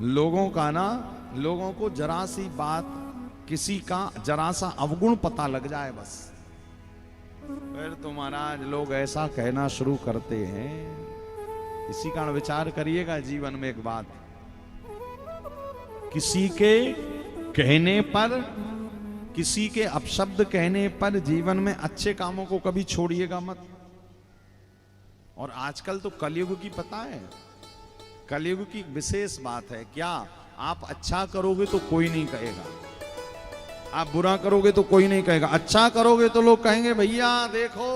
लोगों को जरा सी बात, किसी का जरा सा अवगुण पता लग जाए बस, फिर तो महाराज लोग ऐसा कहना शुरू करते हैं। इसी कारण विचार करिएगा जीवन में एक बात, किसी के कहने पर, किसी के अपशब्द कहने पर जीवन में अच्छे कामों को कभी छोड़िएगा मत। और आजकल तो कलयुग की पता है, कलयुग की विशेष बात है क्या, आप अच्छा करोगे तो कोई नहीं कहेगा, आप बुरा करोगे तो कोई नहीं कहेगा, अच्छा करोगे तो लोग कहेंगे भैया देखो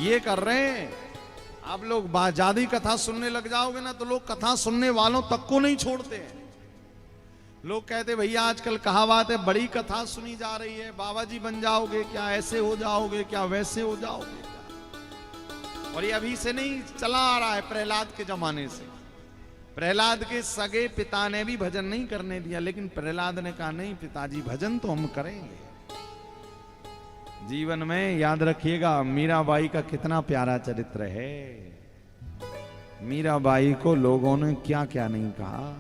ये कर रहे हैं। आप लोग ज्यादा कथा सुनने लग जाओगे ना तो लोग कथा सुनने वालों तक को नहीं छोड़ते हैं। लोग कहते भैया आजकल कहावत है, बड़ी कथा सुनी जा रही है, बाबा जी बन जाओगे क्या, ऐसे हो जाओगे क्या, वैसे हो जाओगे क्या। और ये अभी से नहीं चला आ रहा है, प्रहलाद के जमाने से। प्रहलाद के सगे पिता ने भी भजन नहीं करने दिया, लेकिन प्रहलाद ने कहा नहीं पिताजी भजन तो हम करेंगे। जीवन में याद रखिएगा मीराबाई का कितना प्यारा चरित्र है। मीराबाई को लोगों ने क्या क्या नहीं कहा।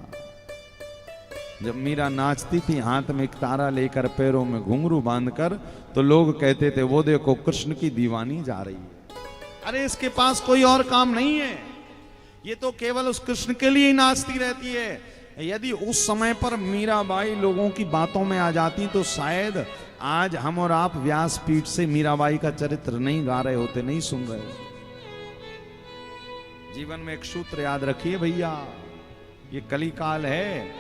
जब मीरा नाचती थी हाथ में एक तारा लेकर पैरों में घुंघरू बांधकर, तो लोग कहते थे वो देखो कृष्ण की दीवानी जा रही है। अरे इसके पास कोई और काम नहीं है, ये तो केवल उस कृष्ण के लिए ही नाचती रहती है। यदि उस समय पर मीराबाई लोगों की बातों में आ जाती तो शायद आज हम और आप व्यासपीठ से मीराबाई का चरित्र नहीं गा रहे होते, नहीं सुन रहे होते। जीवन में एक सूत्र याद रखिए भैया, ये कलिकाल है।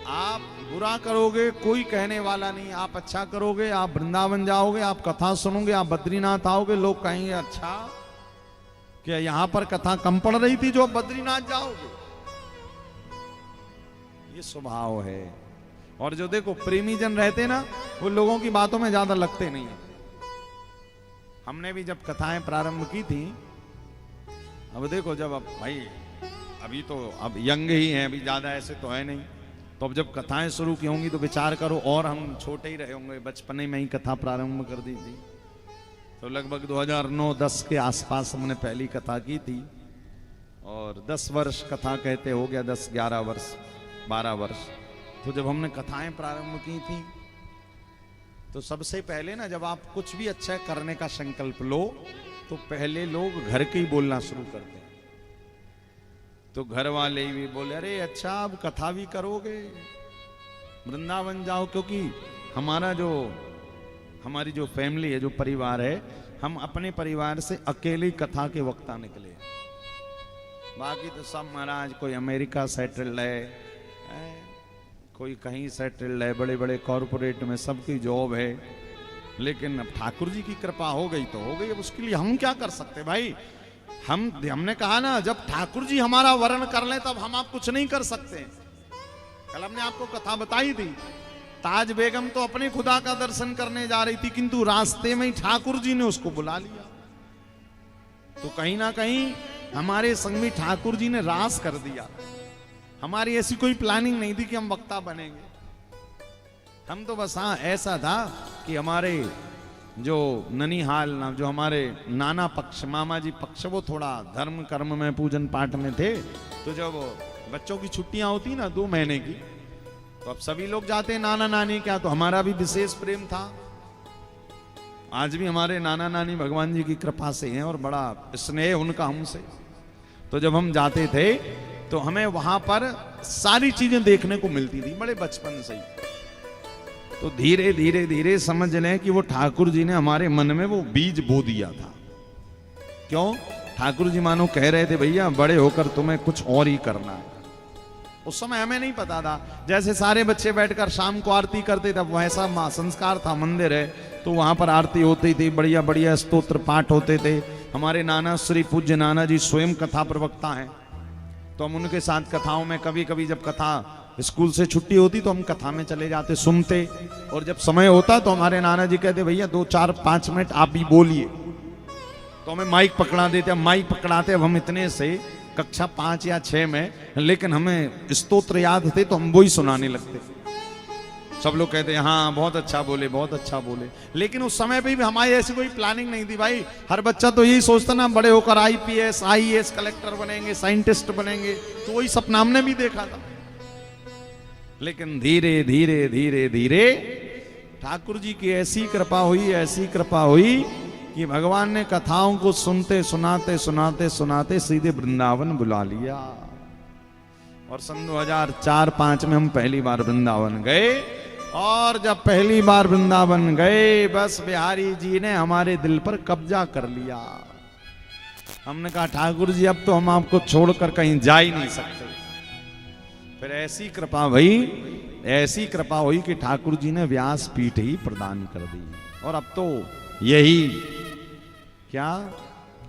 आप बुरा करोगे कोई कहने वाला नहीं, आप अच्छा करोगे, आप वृंदावन जाओगे, आप कथा सुनोगे, आप बद्रीनाथ आओगे, लोग कहेंगे अच्छा क्या यहां पर कथा कम पड़ रही थी जो बद्रीनाथ जाओगे। ये स्वभाव है। और जो देखो प्रेमी जन रहते ना, वो लोगों की बातों में ज्यादा लगते नहीं है। हमने भी जब कथाएं प्रारंभ की थी, अब देखो जब अब भाई अभी तो अब यंग ही हैं, अभी ज्यादा ऐसे तो है नहीं, तो अब जब कथाएं शुरू की होंगी तो विचार करो और हम छोटे ही रहे होंगे, बचपने में ही कथा प्रारंभ कर दी थी। तो लगभग 2009-10 के आसपास हमने पहली कथा की थी, और 10 वर्ष कथा कहते हो गया, 10-11 वर्ष 12 वर्ष। तो जब हमने कथाएं प्रारंभ की थी तो सबसे पहले ना, जब आप कुछ भी अच्छा करने का संकल्प लो तो पहले लोग घर के ही बोलना शुरू करते हैं। तो घर वाले भी बोले अरे अच्छा अब कथा भी करोगे, वृंदावन जाओ, क्योंकि हमारी जो फैमिली है, जो परिवार है, हम अपने परिवार से अकेले कथा के वक्ता निकले। बाकी तो सब महाराज कोई अमेरिका सेटल्ड है, कोई कहीं सेटल्ड है, बड़े बड़े कॉरपोरेट में सबकी जॉब है। लेकिन अब ठाकुर जी की कृपा हो गई तो हो गई, अब उसके लिए हम क्या कर सकते भाई। हमने कहा ना, जब ठाकुर जी हमारा वर्ण कर लें तब हम आप कुछ नहीं कर सकते। कल हमने आपको कथा बताई थी, ताज बेगम तो अपने खुदा का दर्शन करने जा रही थी, किंतु रास्ते में ही ठाकुर जी ने उसको बुला लिया। तो कहीं ना कहीं हमारे संग में ठाकुर जी ने रास कर दिया। हमारी ऐसी कोई प्लानिंग नहीं थी कि हम वक्ता बनेंगे। हम तो बस हाँ ऐसा था कि हमारे जो ननिहाल ना, जो हमारे नाना पक्ष, मामा जी पक्ष, वो थोड़ा धर्म कर्म में पूजन पाठ में थे। तो जब बच्चों की छुट्टियां होती ना 2 महीने की, तो अब सभी लोग जाते हैं नाना नानी क्या, तो हमारा भी विशेष प्रेम था। आज भी हमारे नाना नानी भगवान जी की कृपा से हैं और बड़ा स्नेह उनका हमसे। तो जब हम जाते थे तो हमें वहां पर सारी चीजें देखने को मिलती थी बड़े बचपन से ही। तो धीरे धीरे धीरे समझ लें कि वो ठाकुर जी ने हमारे मन में वो बीज बो दिया था। क्यों? ठाकुर जी मानो कह रहे थे भैया बड़े होकर तुम्हें कुछ और ही करना है। उस समय हमें नहीं पता था, जैसे सारे बच्चे बैठकर शाम को आरती करते थे, वैसा संस्कार था। मंदिर है तो वहां पर आरती होती थी, बढ़िया बढ़िया स्तोत्र पाठ होते थे। हमारे नाना श्री पूज्य नाना जी स्वयं कथा प्रवक्ता हैं, तो हम उनके साथ कथाओं में कभी कभी जब कथा स्कूल से छुट्टी होती तो हम कथा में चले जाते, सुनते। और जब समय होता तो हमारे नाना जी कहते भैया 2-4-5 मिनट आप भी बोलिए, तो हमें माइक पकड़ा देते। हम माइक पकड़ाते, अब हम इतने से कक्षा 5 या 6 में, लेकिन हमें स्तोत्र याद थे तो हम वो ही सुनाने लगते। सब लोग कहते हैं हाँ बहुत अच्छा बोले, बहुत अच्छा बोले। लेकिन उस समय पे भी हमारी ऐसी कोई प्लानिंग नहीं थी भाई। हर बच्चा तो यही सोचता ना बड़े होकर आईपीएस, आईएएस, कलेक्टर बनेंगे, साइंटिस्ट बनेंगे, तो वही सपना हमने भी देखा था। लेकिन धीरे धीरे धीरे धीरे ठाकुर जी की ऐसी कृपा हुई, ऐसी कृपा हुई कि भगवान ने कथाओं को सुनते सुनाते सुनाते सुनाते सीधे वृंदावन बुला लिया। और सन 2004-05 में हम पहली बार वृंदावन गए। और जब पहली बार वृंदावन गए, बस बिहारी जी ने हमारे दिल पर कब्जा कर लिया। हमने कहा ठाकुर जी अब तो हम आपको छोड़कर कहीं जा ही नहीं सकते। फिर ऐसी कृपा भई, ऐसी कृपा हुई कि ठाकुर जी ने व्यास पीठ ही प्रदान कर दी। और अब तो यही क्या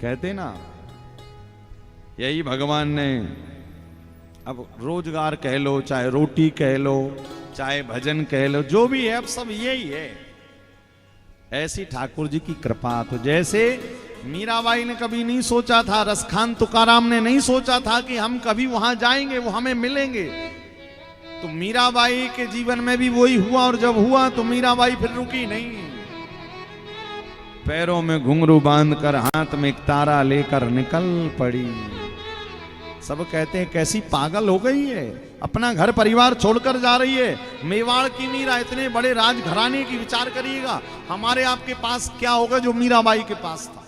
कहते ना, यही भगवान ने अब रोजगार कह लो, चाहे रोटी कह लो, चाहे भजन कह लो, जो भी है अब सब यही है। ऐसी ठाकुर जी की कृपा। तो जैसे मीराबाई ने कभी नहीं सोचा था, रसखान तुकाराम ने नहीं सोचा था कि हम कभी वहां जाएंगे, वो हमें मिलेंगे, तो मीराबाई के जीवन में भी वही हुआ। और जब हुआ तो मीराबाई फिर रुकी नहीं। पैरों में घुंघरू बांधकर, हाथ में एक तारा लेकर निकल पड़ी। सब कहते हैं कैसी पागल हो गई है, अपना घर परिवार छोड़कर जा रही है। मेवाड़ की मीरा, इतने बड़े राजघराने की विचार करिएगा, हमारे आपके पास क्या होगा जो मीराबाई के पास था।